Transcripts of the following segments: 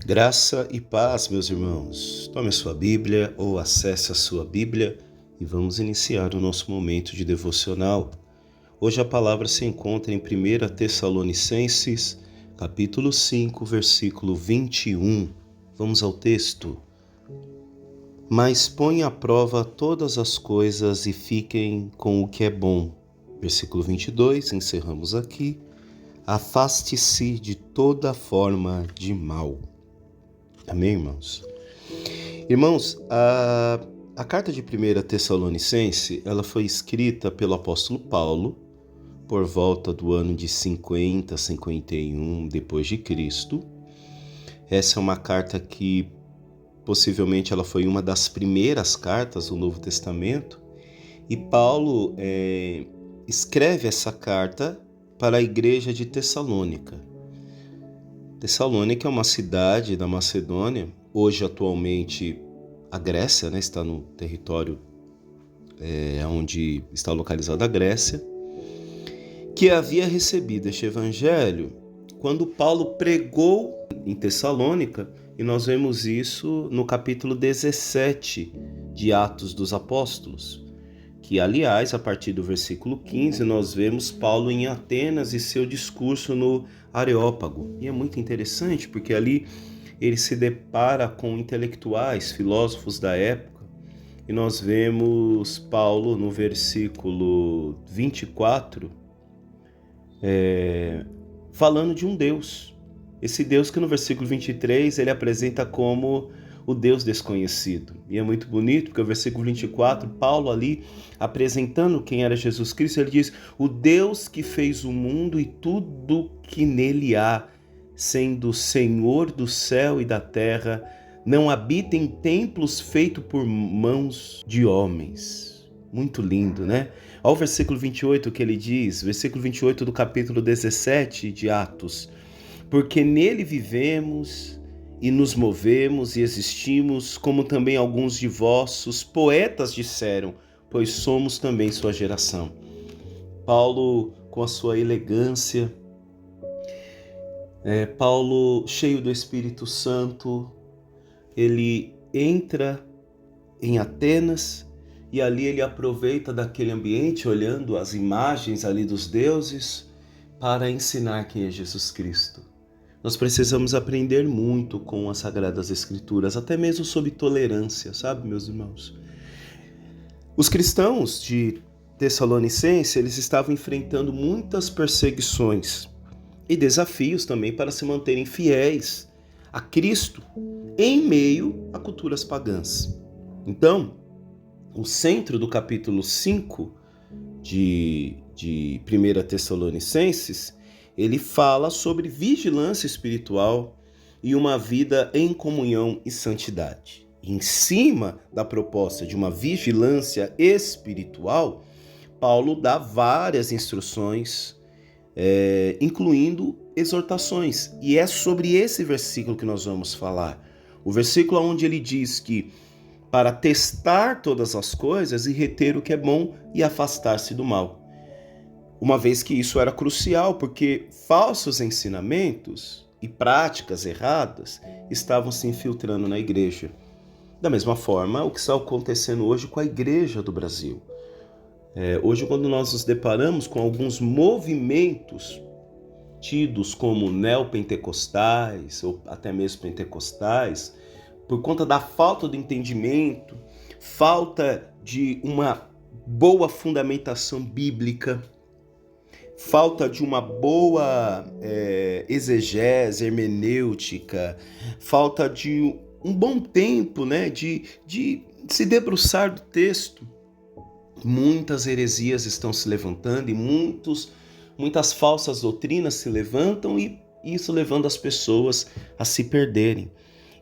Graça e paz, meus irmãos. Tome a sua Bíblia ou acesse a sua Bíblia e vamos iniciar o nosso momento de devocional. Hoje a palavra se encontra em 1 Tessalonicenses, capítulo 5, versículo 21. Vamos ao texto. Mas põe à prova todas as coisas e fiquem com o que é bom. Versículo 22, encerramos aqui. Afaste-se de toda forma de mal. Amém, irmãos? Irmãos, a carta de 1 Tessalonicense, ela foi escrita pelo apóstolo Paulo por volta do ano de 50, 51 depois de Cristo. Essa é uma carta que possivelmente ela foi uma das primeiras cartas do Novo Testamento. E Paulo escreve essa carta para a igreja de Tessalônica. Tessalônica é uma cidade da Macedônia, hoje atualmente a Grécia, está no território onde está localizada a Grécia, que havia recebido este evangelho quando Paulo pregou em Tessalônica, e nós vemos isso no capítulo 17 de Atos dos Apóstolos, que aliás, a partir do versículo 15, nós vemos Paulo em Atenas e seu discurso no Areópago. E é muito interessante porque ali ele se depara com intelectuais, filósofos da época, e nós vemos Paulo no versículo 24 falando de um Deus. Esse Deus que no versículo 23 ele apresenta como o Deus desconhecido. E é muito bonito porque o versículo 24, Paulo ali apresentando quem era Jesus Cristo, ele diz: o Deus que fez o mundo e tudo que nele há, sendo Senhor do céu e da terra, não habita em templos feitos por mãos de homens. Muito lindo, né? Olha o versículo 28 que ele diz, versículo 28 do capítulo 17 de Atos: porque nele vivemos e nos movemos e existimos, como também alguns de vossos poetas disseram, pois somos também sua geração. Paulo, com a sua elegância, Paulo, cheio do Espírito Santo, ele entra em Atenas e ali ele aproveita daquele ambiente, olhando as imagens ali dos deuses, para ensinar quem é Jesus Cristo. Nós precisamos aprender muito com as Sagradas Escrituras, até mesmo sobre tolerância, sabe, meus irmãos? Os cristãos de Tessalonicense, eles estavam enfrentando muitas perseguições e desafios também para se manterem fiéis a Cristo em meio a culturas pagãs. Então, o centro do capítulo 5 de 1 Tessalonicenses, ele fala sobre vigilância espiritual e uma vida em comunhão e santidade. Em cima da proposta de uma vigilância espiritual, Paulo dá várias instruções, incluindo exortações. E é sobre esse versículo que nós vamos falar. O versículo onde ele diz que para testar todas as coisas e reter o que é bom e afastar-se do mal. Uma vez que isso era crucial, porque falsos ensinamentos e práticas erradas estavam se infiltrando na igreja. Da mesma forma, o que está acontecendo hoje com a igreja do Brasil. Hoje, quando nós nos deparamos com alguns movimentos tidos como neopentecostais ou até mesmo pentecostais, por conta da falta de entendimento, falta de uma boa fundamentação bíblica, falta de uma boa exegese, hermenêutica, falta de um bom tempo, de se debruçar do texto. Muitas heresias estão se levantando e muitas falsas doutrinas se levantam e isso levando as pessoas a se perderem.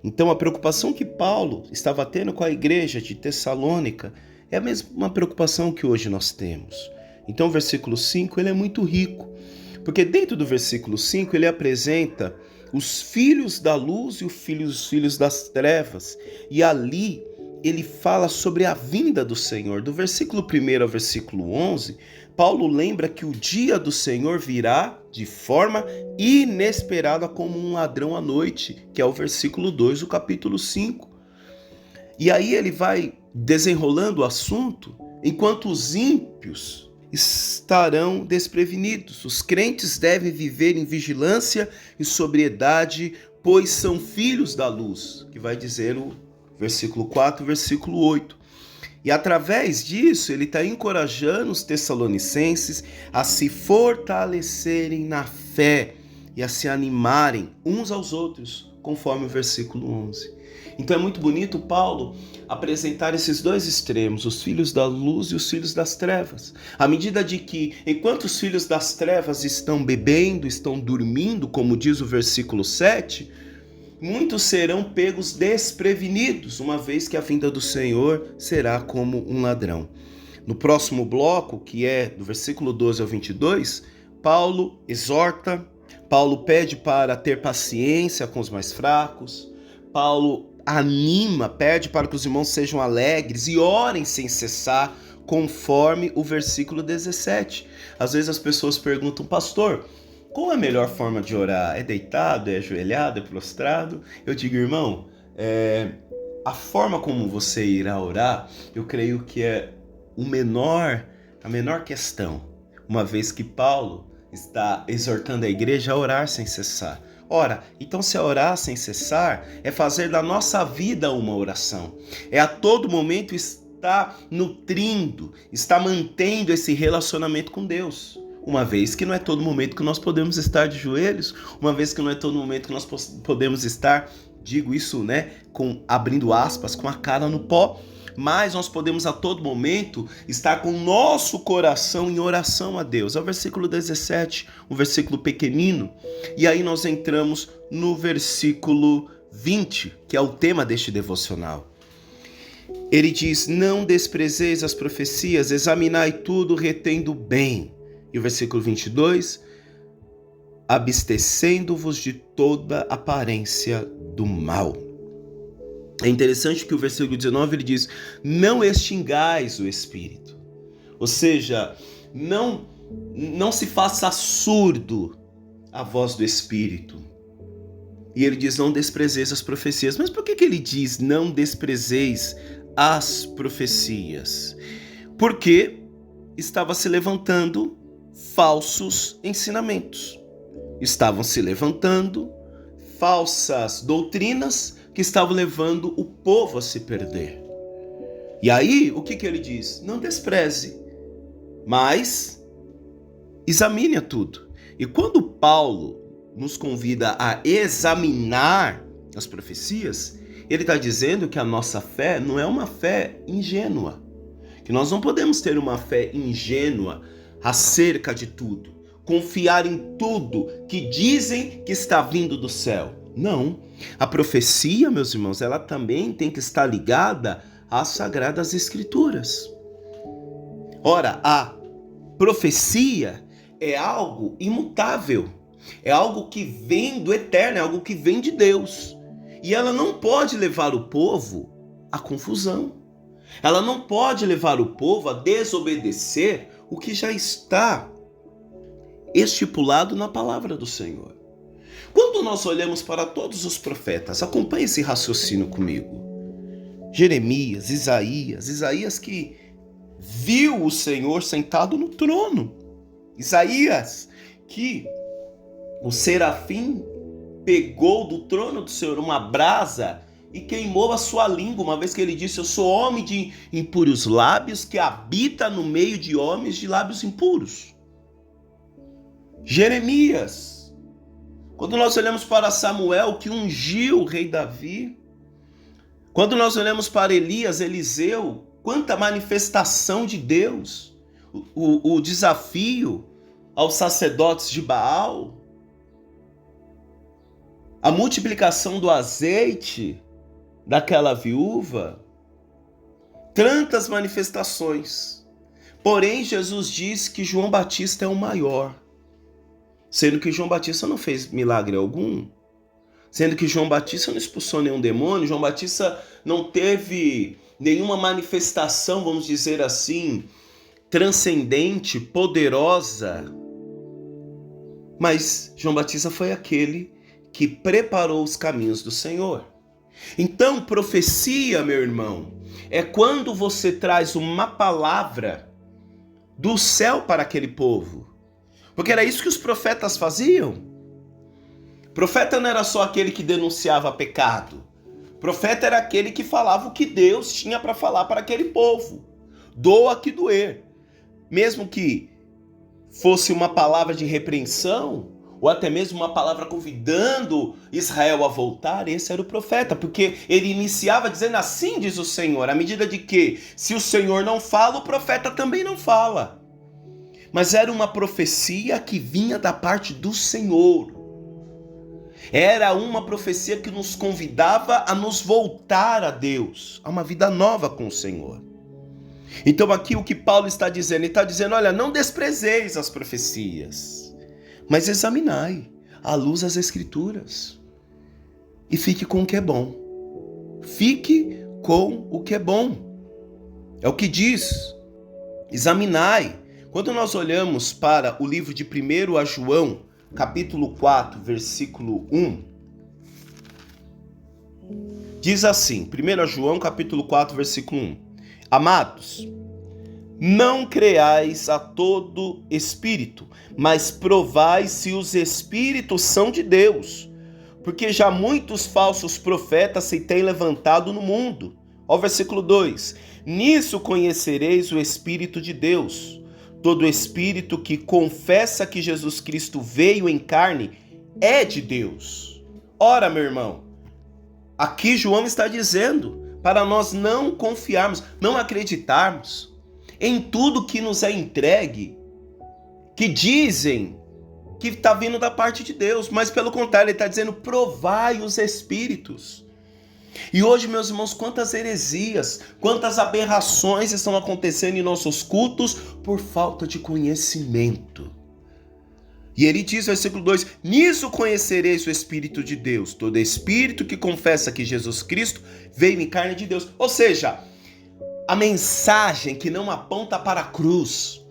Então a preocupação que Paulo estava tendo com a igreja de Tessalônica é a mesma preocupação que hoje nós temos. Então o versículo 5 ele é muito rico, porque dentro do versículo 5 ele apresenta os filhos da luz e os filhos das trevas, e ali ele fala sobre a vinda do Senhor. Do versículo 1 ao versículo 11, Paulo lembra que o dia do Senhor virá de forma inesperada como um ladrão à noite, que é o versículo 2 do capítulo 5. E aí ele vai desenrolando o assunto, enquanto os ímpios estarão desprevenidos. Os crentes devem viver em vigilância e sobriedade, pois são filhos da luz, que vai dizer o versículo 4, versículo 8. E através disso, ele está encorajando os tessalonicenses a se fortalecerem na fé e a se animarem uns aos outros, conforme o versículo 11. Então é muito bonito Paulo apresentar esses dois extremos, os filhos da luz e os filhos das trevas. À medida de que, enquanto os filhos das trevas estão bebendo, estão dormindo, como diz o versículo 7, muitos serão pegos desprevenidos, uma vez que a vinda do Senhor será como um ladrão. No próximo bloco, que é do versículo 12 ao 22, Paulo exorta, Paulo pede para ter paciência com os mais fracos, Paulo anima, pede para que os irmãos sejam alegres e orem sem cessar, conforme o versículo 17. Às vezes as pessoas perguntam, pastor, qual é a melhor forma de orar? É deitado, é ajoelhado, é prostrado? Eu digo, irmão, a forma como você irá orar, eu creio que é a menor questão, uma vez que Paulo está exortando a igreja a orar sem cessar. Ora, então se orar sem cessar é fazer da nossa vida uma oração. É a todo momento estar nutrindo, estar mantendo esse relacionamento com Deus. Uma vez que não é todo momento que nós podemos estar de joelhos, uma vez que não é todo momento que nós podemos estar, digo isso, abrindo aspas, com a cara no pó, mas nós podemos a todo momento estar com o nosso coração em oração a Deus. É o versículo 17, um versículo pequenino, e aí nós entramos no versículo 20, que é o tema deste devocional. Ele diz, não desprezeis as profecias, examinai tudo, retendo bem. E o versículo 22, abstecendo-vos de toda aparência do mal. É interessante que o versículo 19 ele diz, não extingais o Espírito. Ou seja, não se faça surdo à voz do Espírito. E ele diz, não desprezeis as profecias. Mas por que ele diz, não desprezeis as profecias? Porque estava se levantando falsos ensinamentos. Estavam se levantando falsas doutrinas que estavam levando o povo a se perder. E aí, o que ele diz? Não despreze, mas examine a tudo. E quando Paulo nos convida a examinar as profecias, ele está dizendo que a nossa fé não é uma fé ingênua, que nós não podemos ter uma fé ingênua acerca de tudo, confiar em tudo que dizem que está vindo do céu. Não. A profecia, meus irmãos, ela também tem que estar ligada às Sagradas Escrituras. Ora, a profecia é algo imutável, é algo que vem do eterno, é algo que vem de Deus. E ela não pode levar o povo à confusão. Ela não pode levar o povo a desobedecer o que já está estipulado na palavra do Senhor. Quando nós olhamos para todos os profetas, acompanhe esse raciocínio comigo. Jeremias, Isaías que viu o Senhor sentado no trono. Isaías que o serafim pegou do trono do Senhor uma brasa e queimou a sua língua, uma vez que ele disse, eu sou homem de impuros lábios, que habita no meio de homens de lábios impuros. Jeremias, quando nós olhamos para Samuel, que ungiu o rei Davi, quando nós olhamos para Elias, Eliseu, quanta manifestação de Deus, o desafio aos sacerdotes de Baal, a multiplicação do azeite daquela viúva, tantas manifestações. Porém, Jesus diz que João Batista é o maior, sendo que João Batista não fez milagre algum, sendo que João Batista não expulsou nenhum demônio, João Batista não teve nenhuma manifestação, vamos dizer assim, transcendente, poderosa, Mas João Batista foi aquele que preparou os caminhos do Senhor. Então, profecia, meu irmão, é quando você traz uma palavra do céu para aquele povo. Porque era isso que os profetas faziam. Profeta não era só aquele que denunciava pecado. Profeta era aquele que falava o que Deus tinha para falar para aquele povo. Doa que doer. Mesmo que fosse uma palavra de repreensão, ou até mesmo uma palavra convidando Israel a voltar, esse era o profeta, porque ele iniciava dizendo: assim diz o Senhor, à medida de que, se o Senhor não fala, o profeta também não fala. Mas era uma profecia que vinha da parte do Senhor. Era uma profecia que nos convidava a nos voltar a Deus, a uma vida nova com o Senhor. Então aqui o que Paulo está dizendo, ele está dizendo: olha, não desprezeis as profecias, mas examinai à luz as Escrituras e fique com o que é bom. Fique com o que é bom. É o que diz. Examinai. Quando nós olhamos para o livro de 1 a João, capítulo 4, versículo 1, diz assim, 1 João, capítulo 4, versículo 1: Amados, não creais a todo espírito, mas provai se os espíritos são de Deus, porque já muitos falsos profetas se têm levantado no mundo. Ó, versículo 2: Nisso conhecereis o Espírito de Deus. Todo espírito que confessa que Jesus Cristo veio em carne é de Deus. Ora, meu irmão, aqui João está dizendo para nós não confiarmos, não acreditarmos em tudo que nos é entregue, que dizem que está vindo da parte de Deus, mas pelo contrário, ele está dizendo: provai os espíritos. E hoje, meus irmãos, quantas heresias, quantas aberrações estão acontecendo em nossos cultos por falta de conhecimento. E ele diz, versículo 2: Nisso conhecereis o Espírito de Deus. Todo espírito que confessa que Jesus Cristo veio em carne de Deus. Ou seja, a mensagem que não aponta para a cruz,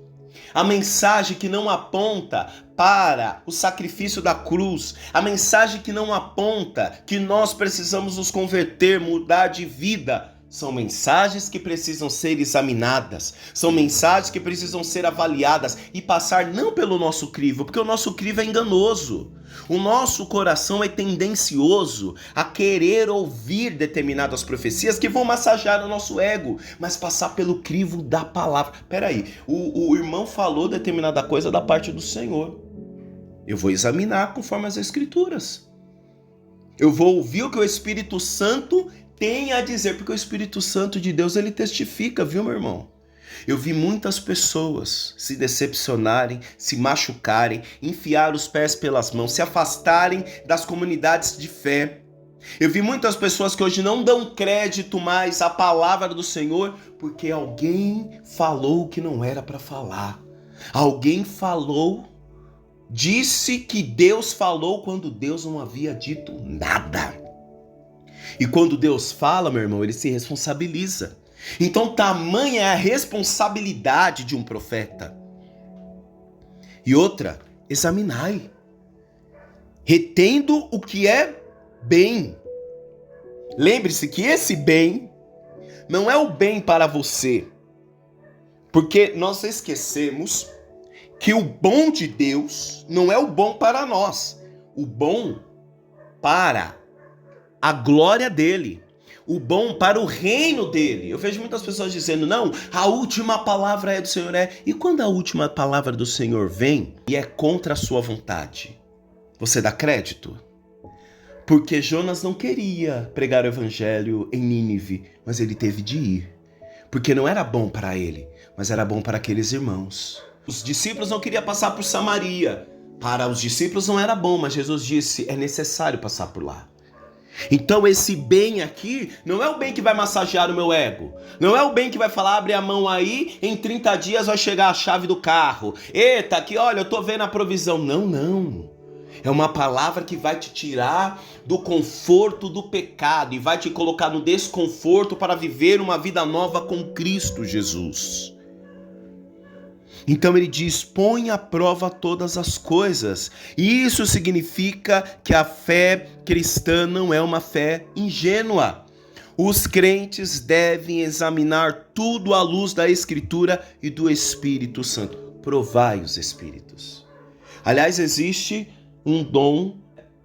a mensagem que não aponta para o sacrifício da cruz, a mensagem que não aponta que nós precisamos nos converter, mudar de vida, são mensagens que precisam ser examinadas, são mensagens que precisam ser avaliadas e passar não pelo nosso crivo, porque o nosso crivo é enganoso. O nosso coração é tendencioso a querer ouvir determinadas profecias que vão massagear o nosso ego, mas passar pelo crivo da palavra. Peraí, o irmão falou determinada coisa da parte do Senhor. Eu vou examinar conforme as Escrituras. Eu vou ouvir o que o Espírito Santo tem a dizer, porque o Espírito Santo de Deus, ele testifica, viu, meu irmão? Eu vi muitas pessoas se decepcionarem, se machucarem, enfiar os pés pelas mãos, se afastarem das comunidades de fé. Eu vi muitas pessoas que hoje não dão crédito mais à palavra do Senhor, porque alguém falou o que não era para falar. Alguém falou, disse que Deus falou quando Deus não havia dito nada. E quando Deus fala, meu irmão, ele se responsabiliza. Então, tamanha é a responsabilidade de um profeta. E outra, examinai, retendo o que é bem. Lembre-se que esse bem não é o bem para você, porque nós esquecemos que o bom de Deus não é o bom para nós, o bom para a glória dele, o bom para o reino dele. Eu vejo muitas pessoas dizendo: não, a última palavra é do Senhor. E quando a última palavra do Senhor vem e é contra a sua vontade, você dá crédito? Porque Jonas não queria pregar o evangelho em Nínive, mas ele teve de ir, porque não era bom para ele, mas era bom para aqueles irmãos. Os discípulos não queriam passar por Samaria. Para os discípulos não era bom, mas Jesus disse: é necessário passar por lá. Então esse bem aqui não é o bem que vai massagear o meu ego, não é o bem que vai falar: abre a mão aí, em 30 dias vai chegar a chave do carro, eita, aqui olha, eu tô vendo a provisão. Não, é uma palavra que vai te tirar do conforto do pecado e vai te colocar no desconforto para viver uma vida nova com Cristo Jesus. Então ele diz: põe à prova todas as coisas. E isso significa que a fé cristã não é uma fé ingênua. Os crentes devem examinar tudo à luz da Escritura e do Espírito Santo. Provai os Espíritos. Aliás, existe um dom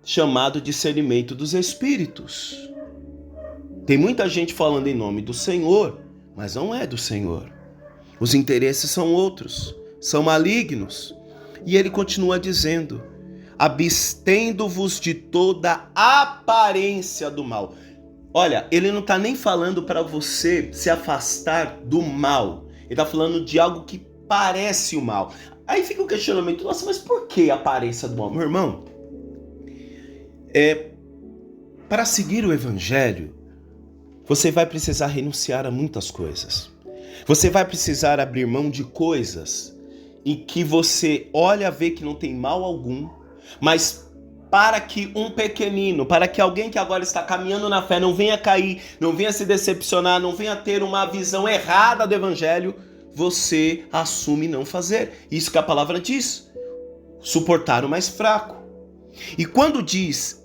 chamado discernimento dos Espíritos. Tem muita gente falando em nome do Senhor, mas não é do Senhor. Os interesses são outros, são malignos. E ele continua dizendo: abstendo-vos de toda aparência do mal. Olha, ele não está nem falando para você se afastar do mal. Ele está falando de algo que parece o mal. Aí fica o questionamento: nossa, mas por que a aparência do mal? Meu irmão, para seguir o Evangelho, você vai precisar renunciar a muitas coisas. Você vai precisar abrir mão de coisas em que você olha, vê que não tem mal algum, mas para que um pequenino, para que alguém que agora está caminhando na fé não venha cair, não venha se decepcionar, não venha ter uma visão errada do Evangelho, você assume não fazer. Isso que a palavra diz: suportar o mais fraco. E quando diz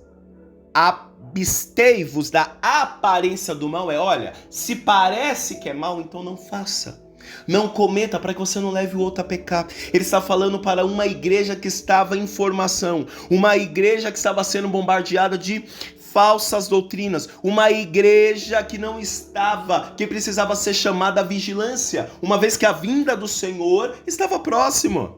abstei-vos da aparência do mal, olha, se parece que é mal, então não faça. Não cometa, para que você não leve o outro a pecar. Ele está falando para uma igreja que estava em formação, uma igreja que estava sendo bombardeada de falsas doutrinas, uma igreja que não estava, que precisava ser chamada à vigilância, uma vez que a vinda do Senhor estava próxima.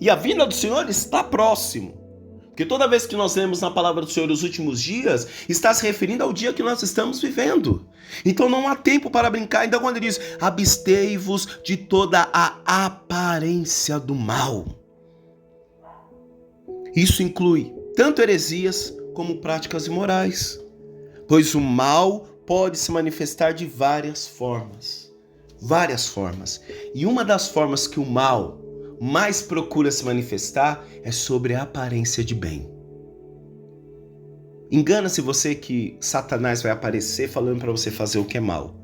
E a vinda do Senhor está próximo. Porque toda vez que nós lemos na palavra do Senhor os últimos dias, está se referindo ao dia que nós estamos vivendo. Então não há tempo para brincar. Então quando ele diz: abstei-vos de toda a aparência do mal, isso inclui tanto heresias como práticas imorais. Pois o mal pode se manifestar de várias formas. Várias formas. E uma das formas que o mal mais procura se manifestar é sobre a aparência de bem. Engana-se você que Satanás vai aparecer falando para você fazer o que é mal.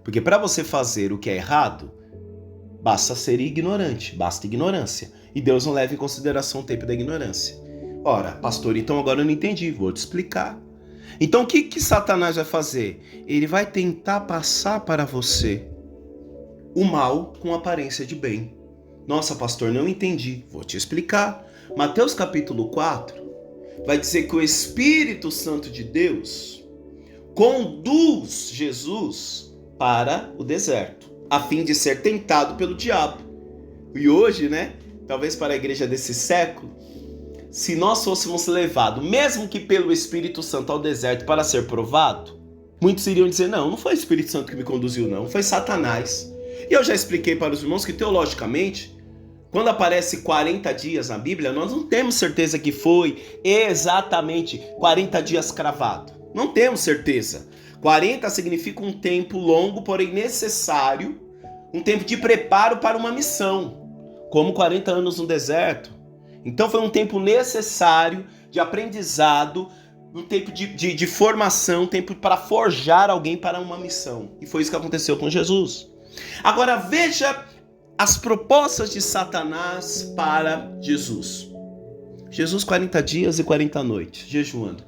Porque para você fazer o que é errado, basta ser ignorante, basta ignorância. E Deus não leva em consideração o tempo da ignorância. Ora, pastor, então agora eu não entendi, vou te explicar. Então o que Satanás vai fazer? Ele vai tentar passar para você o mal com aparência de bem. Nossa, pastor, não entendi. Vou te explicar. Mateus capítulo 4 vai dizer que o Espírito Santo de Deus conduz Jesus para o deserto, a fim de ser tentado pelo diabo. E hoje, talvez para a igreja desse século, se nós fôssemos levados, mesmo que pelo Espírito Santo, ao deserto para ser provado, muitos iriam dizer: não foi o Espírito Santo que me conduziu, não, foi Satanás. E eu já expliquei para os irmãos que, teologicamente, quando aparece 40 dias na Bíblia, nós não temos certeza que foi exatamente 40 dias cravado. Não temos certeza. 40 significa um tempo longo, porém necessário, um tempo de preparo para uma missão, como 40 anos no deserto. Então foi um tempo necessário de aprendizado, um tempo de formação, um tempo para forjar alguém para uma missão. E foi isso que aconteceu com Jesus. Agora veja as propostas de Satanás para Jesus. Jesus 40 dias e 40 noites, jejuando.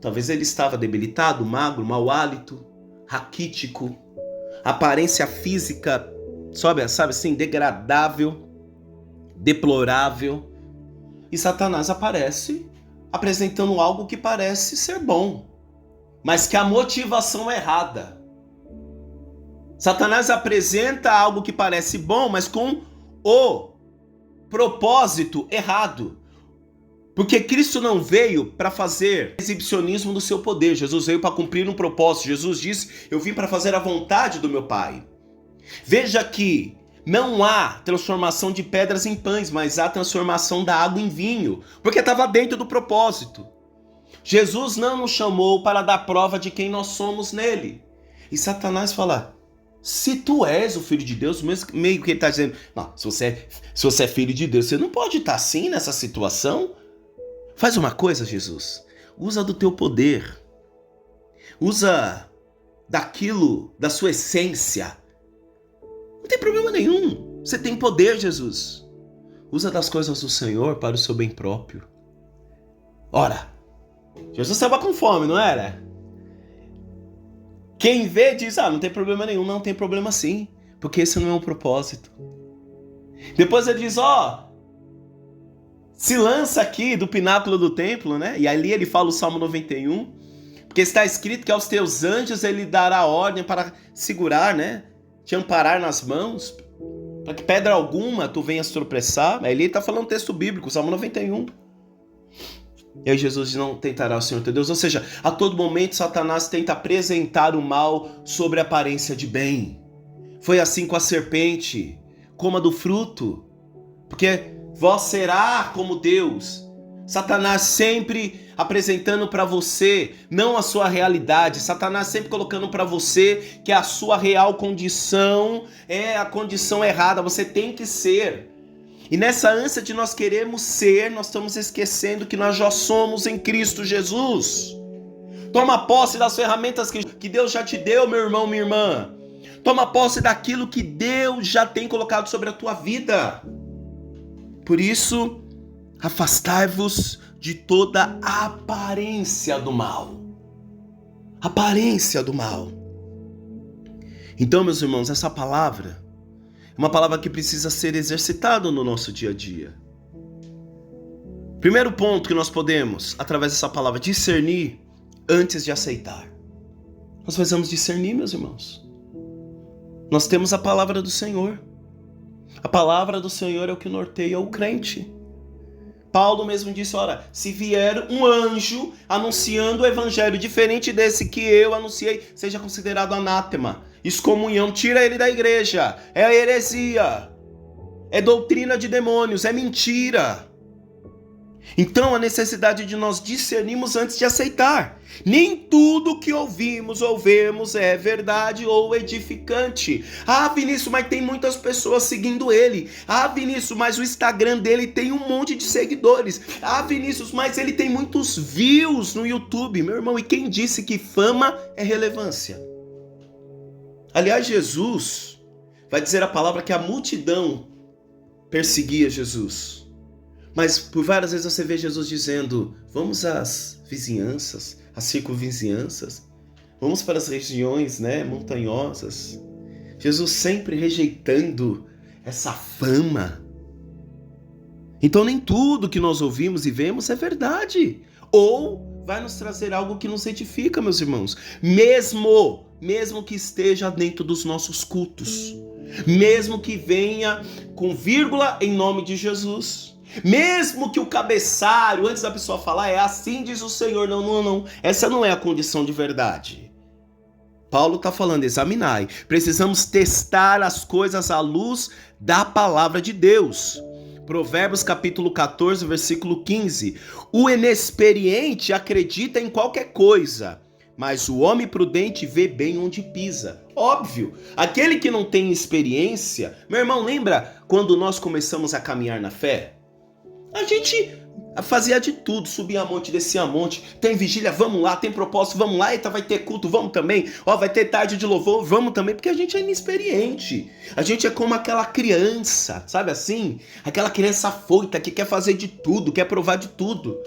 Talvez ele estava debilitado, magro, mau hálito, raquítico, aparência física, sabe assim, degradável, deplorável. E Satanás aparece apresentando algo que parece ser bom, mas que a motivação é errada. Satanás apresenta algo que parece bom, mas com o propósito errado. Porque Cristo não veio para fazer exibicionismo do seu poder. Jesus veio para cumprir um propósito. Jesus disse: eu vim para fazer a vontade do meu Pai. Veja que não há transformação de pedras em pães, mas há transformação da água em vinho, porque estava dentro do propósito. Jesus não nos chamou para dar prova de quem nós somos nele. E Satanás fala: se tu és o Filho de Deus, meio que ele está dizendo: não, se você é Filho de Deus, você não pode estar assim nessa situação. Faz uma coisa, Jesus, usa do teu poder, usa daquilo, da sua essência. Não tem problema nenhum. Você tem poder, Jesus. Usa das coisas do Senhor para o seu bem próprio. Ora, Jesus estava com fome, não era? Quem vê diz, não tem problema nenhum. Não tem problema sim, porque esse não é o propósito. Depois ele diz, se lança aqui do pináculo do templo, né? E ali ele fala o Salmo 91, porque está escrito que aos teus anjos ele dará ordem para segurar, né? Te amparar nas mãos, para que pedra alguma tu venhas tropeçar. Aí ele está falando um texto bíblico, Salmo 91. E aí Jesus não tentará o Senhor teu Deus. Ou seja, a todo momento Satanás tenta apresentar o mal sobre a aparência de bem. Foi assim com a serpente. Coma do fruto, porque vós será como Deus. Satanás sempre apresentando para você não a sua realidade. Satanás sempre colocando para você que a sua real condição é a condição errada. Você tem que ser. E nessa ânsia de nós queremos ser, nós estamos esquecendo que nós já somos em Cristo Jesus. Toma posse das ferramentas que Deus já te deu, meu irmão, minha irmã. Toma posse daquilo que Deus já tem colocado sobre a tua vida. Por isso, afastai-vos de toda aparência do mal. Aparência do mal. Então, meus irmãos, essa palavra é uma palavra que precisa ser exercitada no nosso dia a dia. Primeiro ponto que nós podemos, através dessa palavra, discernir antes de aceitar. Nós precisamos discernir, meus irmãos. Nós temos a palavra do Senhor. A palavra do Senhor é o que norteia o crente. Paulo mesmo disse, se vier um anjo anunciando o evangelho diferente desse que eu anunciei, seja considerado anátema, excomunhão, tira ele da igreja, é heresia, é doutrina de demônios, é mentira. Então a necessidade de nós discernirmos antes de aceitar. Nem tudo que ouvimos ou vemos é verdade ou edificante. Vinícius, mas tem muitas pessoas seguindo ele. Vinícius, mas o Instagram dele tem um monte de seguidores. Vinícius, mas ele tem muitos views no YouTube. Meu irmão, e quem disse que fama é relevância? Aliás, Jesus vai dizer a palavra que a multidão perseguia Jesus. Mas por várias vezes você vê Jesus dizendo, vamos às vizinhanças, às circunvizinhanças, vamos para as regiões, montanhosas. Jesus sempre rejeitando essa fama. Então nem tudo que nós ouvimos e vemos é verdade. Ou vai nos trazer algo que nos edifica, meus irmãos. Mesmo que esteja dentro dos nossos cultos. Mesmo que venha com vírgula em nome de Jesus. Mesmo que o cabeçalho, antes da pessoa falar, é assim diz o Senhor. Não. Essa não é a condição de verdade. Paulo está falando, examinai. Precisamos testar as coisas à luz da palavra de Deus. Provérbios capítulo 14, versículo 15. O inexperiente acredita em qualquer coisa, mas o homem prudente vê bem onde pisa. Óbvio, aquele que não tem experiência... Meu irmão, lembra quando nós começamos a caminhar na fé? A gente fazia de tudo, subia a monte, descia a monte, tem vigília, vamos lá, tem propósito, vamos lá, eita, vai ter culto, vamos também, vai ter tarde de louvor, vamos também, porque a gente é inexperiente, a gente é como aquela criança, sabe assim? Aquela criança afoita que quer fazer de tudo, quer provar de tudo.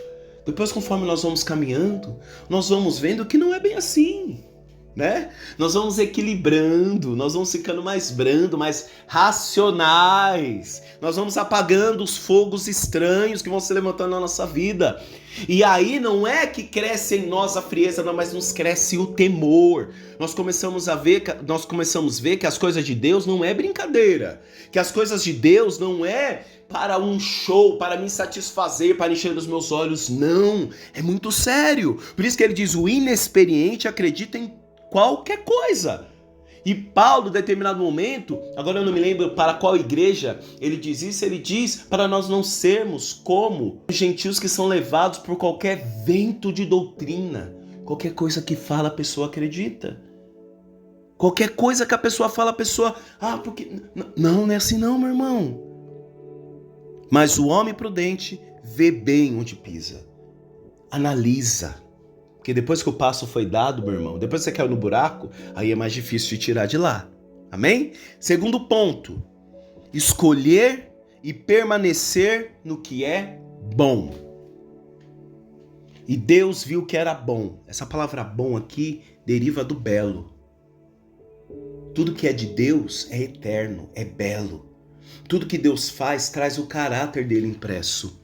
Depois, conforme nós vamos caminhando, nós vamos vendo que não é bem assim. Nós vamos equilibrando, nós vamos ficando mais brando, mais racionais, nós vamos apagando os fogos estranhos que vão se levantando na nossa vida. E aí não é que cresce em nós a frieza, não, mas nos cresce o temor. Nós começamos a ver que as coisas de Deus não é brincadeira, que as coisas de Deus não é para um show, para me satisfazer, para encher os meus olhos, não, é muito sério. Por isso que ele diz, o inexperiente acredita em qualquer coisa. E Paulo, em determinado momento, agora eu não me lembro para qual igreja ele diz isso, ele diz para nós não sermos como os gentios que são levados por qualquer vento de doutrina. Qualquer coisa que fala, a pessoa acredita. Qualquer coisa que a pessoa fala, a pessoa... porque... Não é assim não, meu irmão. Mas o homem prudente vê bem onde pisa. Analisa. Porque depois que o passo foi dado, meu irmão, depois que você caiu no buraco, aí é mais difícil de tirar de lá. Amém? Segundo ponto, escolher e permanecer no que é bom. E Deus viu que era bom. Essa palavra bom aqui deriva do belo. Tudo que é de Deus é eterno, é belo. Tudo que Deus faz traz o caráter dele impresso.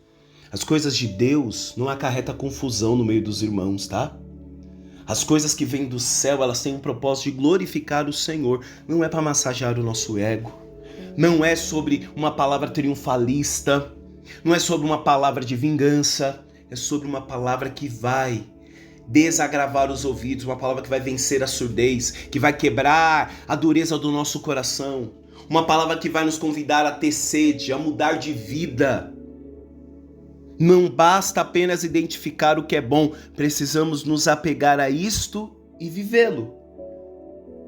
As coisas de Deus não acarretam confusão no meio dos irmãos, tá? As coisas que vêm do céu, elas têm um propósito de glorificar o Senhor. Não é para massagear o nosso ego. Não é sobre uma palavra triunfalista. Não é sobre uma palavra de vingança. É sobre uma palavra que vai desagravar os ouvidos. Uma palavra que vai vencer a surdez. Que vai quebrar a dureza do nosso coração. Uma palavra que vai nos convidar a ter sede, a mudar de vida. Não basta apenas identificar o que é bom, precisamos nos apegar a isto e vivê-lo.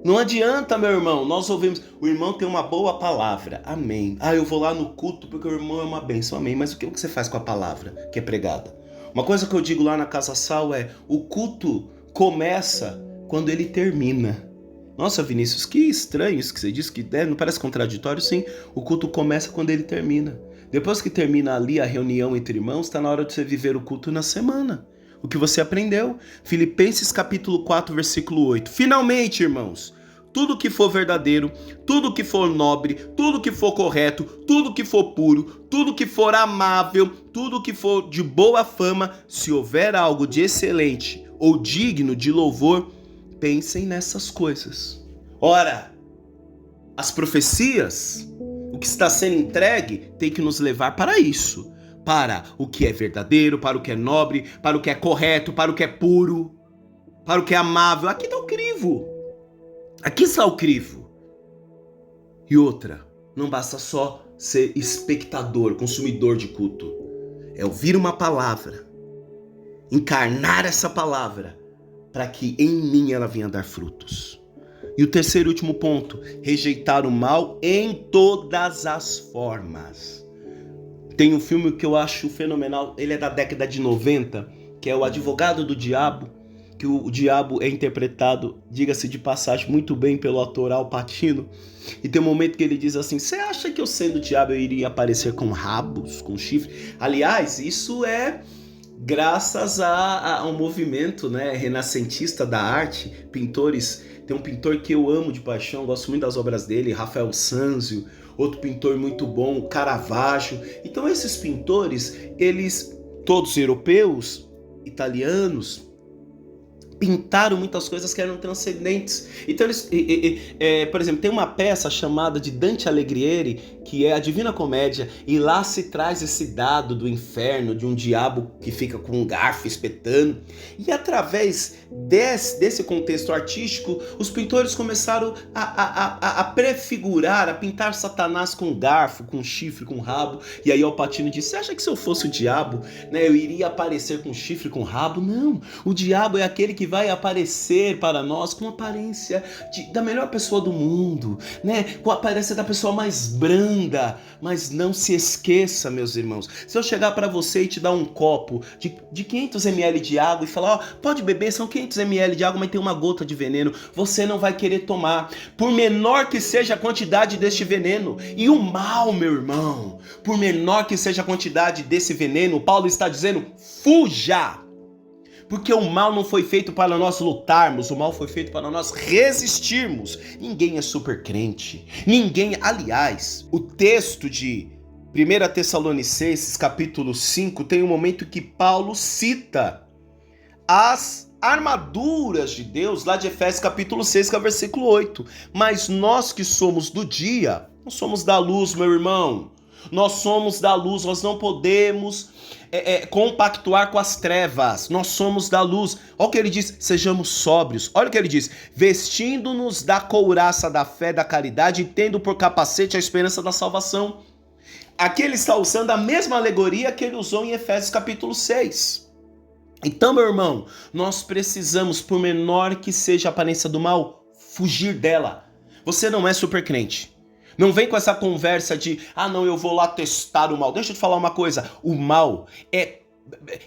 Não adianta, meu irmão, nós ouvimos, o irmão tem uma boa palavra, amém. Eu vou lá no culto porque o irmão é uma bênção, amém. Mas o que você faz com a palavra que é pregada? Uma coisa que eu digo lá na Casa Sal é, o culto começa quando ele termina. Nossa, Vinícius, que estranho isso que você disse, que não parece contraditório? Sim, o culto começa quando ele termina. Depois que termina ali a reunião entre irmãos, está na hora de você viver o culto na semana. O que você aprendeu. Filipenses capítulo 4, versículo 8. Finalmente, irmãos, tudo que for verdadeiro, tudo que for nobre, tudo que for correto, tudo que for puro, tudo que for amável, tudo que for de boa fama, se houver algo de excelente ou digno de louvor, pensem nessas coisas. Ora, as profecias, o que está sendo entregue, tem que nos levar para isso. Para o que é verdadeiro, para o que é nobre, para o que é correto, para o que é puro, para o que é amável. Aqui está o crivo. Aqui está o crivo. E outra, não basta só ser espectador, consumidor de culto. É ouvir uma palavra, encarnar essa palavra, para que em mim ela venha dar frutos. E o terceiro e último ponto, rejeitar o mal em todas as formas. Tem um filme que eu acho fenomenal, ele é da década de 90, que é O Advogado do Diabo, que o diabo é interpretado, diga-se de passagem, muito bem pelo ator Al Pacino. E tem um momento que ele diz assim, você acha que eu sendo o diabo eu iria aparecer com rabos, com chifre? Aliás, isso é graças a um movimento, né, renascentista da arte, pintores. Tem um pintor que eu amo de paixão, gosto muito das obras dele, Rafael Sanzio, outro pintor muito bom, Caravaggio. Então esses pintores, eles, todos europeus, italianos, pintaram muitas coisas que eram transcendentes. Então eles, por exemplo, tem uma peça chamada de Dante Alighieri, que é a Divina Comédia, e lá se traz esse dado do inferno, de um diabo que fica com um garfo espetando. E através desse contexto artístico, os pintores começaram a prefigurar, a pintar Satanás com garfo, com chifre, com rabo. E aí Al Pacino disse, você acha que se eu fosse o diabo, né, eu iria aparecer com chifre, com rabo? Não, o diabo é aquele que vai aparecer para nós com a aparência da melhor pessoa do mundo, né? Com a aparência da pessoa mais branda. Mas não se esqueça, meus irmãos, se eu chegar para você e te dar um copo de 500 ml de água e falar, pode beber, são 500 ml de água, mas tem uma gota de veneno, você não vai querer tomar, por menor que seja a quantidade deste veneno. E o mal, meu irmão, por menor que seja a quantidade desse veneno, Paulo está dizendo, fuja! Porque o mal não foi feito para nós lutarmos, o mal foi feito para nós resistirmos. Ninguém é super crente. Ninguém, aliás, o texto de 1 Tessalonicenses, capítulo 5, tem um momento que Paulo cita as armaduras de Deus, lá de Efésios capítulo 6, que é o versículo 8. Mas nós que somos do dia, nós somos da luz, meu irmão. Nós somos da luz, nós não podemos compactuar com as trevas, nós somos da luz. Olha o que ele diz, sejamos sóbrios. Olha o que ele diz, vestindo-nos da couraça da fé, da caridade, e tendo por capacete a esperança da salvação. Aqui ele está usando a mesma alegoria que ele usou em Efésios capítulo 6. Então, meu irmão, nós precisamos, por menor que seja a aparência do mal, fugir dela. Você não é super crente. Não vem com essa conversa de, não, eu vou lá testar o mal. Deixa eu te falar uma coisa, o mal é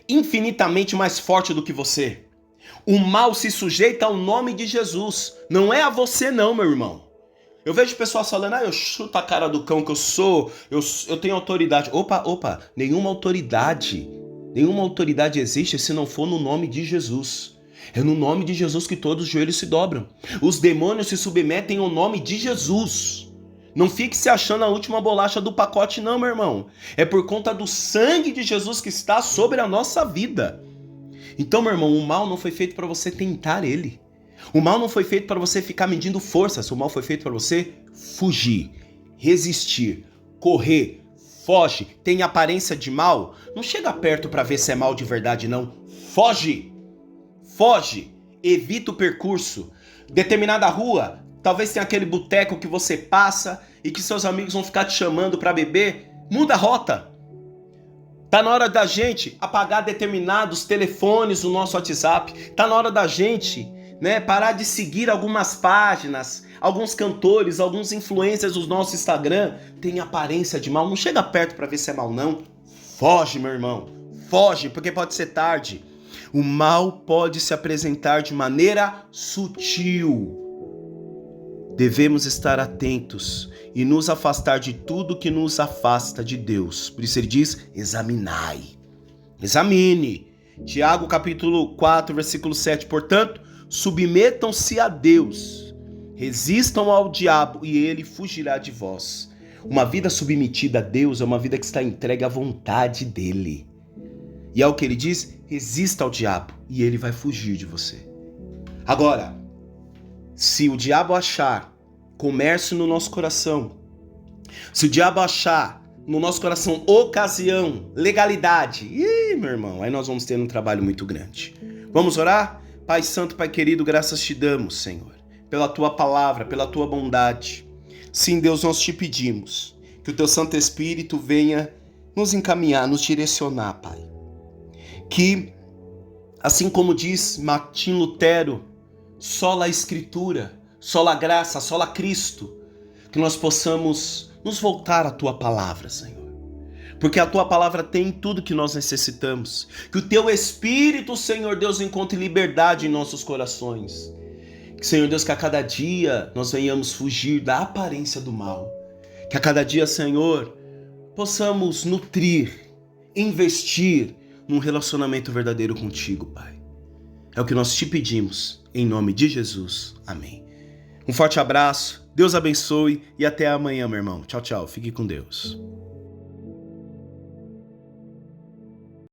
infinitamente mais forte do que você. O mal se sujeita ao nome de Jesus, não é a você não, meu irmão. Eu vejo pessoas falando, eu chuto a cara do cão que eu tenho autoridade. Opa, nenhuma autoridade existe se não for no nome de Jesus. É no nome de Jesus que todos os joelhos se dobram. Os demônios se submetem ao nome de Jesus. Não fique se achando a última bolacha do pacote não, meu irmão. É por conta do sangue de Jesus que está sobre a nossa vida. Então, meu irmão, o mal não foi feito para você tentar ele. O mal não foi feito para você ficar medindo forças. O mal foi feito para você fugir, resistir, correr, foge. Tem aparência de mal? Não chega perto para ver se é mal de verdade, não. Foge, evita o percurso. Determinada rua, talvez tenha aquele boteco que você passa e que seus amigos vão ficar te chamando para beber. Muda a rota. Tá na hora da gente apagar determinados telefones do nosso WhatsApp. Tá na hora da gente, parar de seguir algumas páginas, alguns cantores, alguns influencers do nosso Instagram. Tem aparência de mal. Não chega perto para ver se é mal, não. Foge, meu irmão. Foge, porque pode ser tarde. O mal pode se apresentar de maneira sutil. Devemos estar atentos e nos afastar de tudo que nos afasta de Deus. Por isso ele diz, examinai. Examine. Tiago capítulo 4, versículo 7. Portanto, submetam-se a Deus. Resistam ao diabo e ele fugirá de vós. Uma vida submetida a Deus é uma vida que está entregue à vontade dele. E é o que ele diz, resista ao diabo e ele vai fugir de você. Agora, se o diabo achar comércio no nosso coração, se o diabo achar no nosso coração ocasião, legalidade, meu irmão, aí nós vamos ter um trabalho muito grande. Vamos orar? Pai Santo, Pai querido, graças te damos, Senhor, pela tua palavra, pela tua bondade. Sim, Deus, nós te pedimos que o teu Santo Espírito venha nos encaminhar, nos direcionar, Pai. Que, assim como diz Martim Lutero, sola a Escritura, sola a graça, sola Cristo, que nós possamos nos voltar à Tua Palavra, Senhor. Porque a Tua Palavra tem tudo que nós necessitamos. Que o Teu Espírito, Senhor Deus, encontre liberdade em nossos corações. Que, Senhor Deus, que a cada dia nós venhamos fugir da aparência do mal. Que a cada dia, Senhor, possamos nutrir, investir num relacionamento verdadeiro contigo, Pai. É o que nós te pedimos, em nome de Jesus. Amém. Um forte abraço, Deus abençoe e até amanhã, meu irmão. Tchau, tchau. Fique com Deus.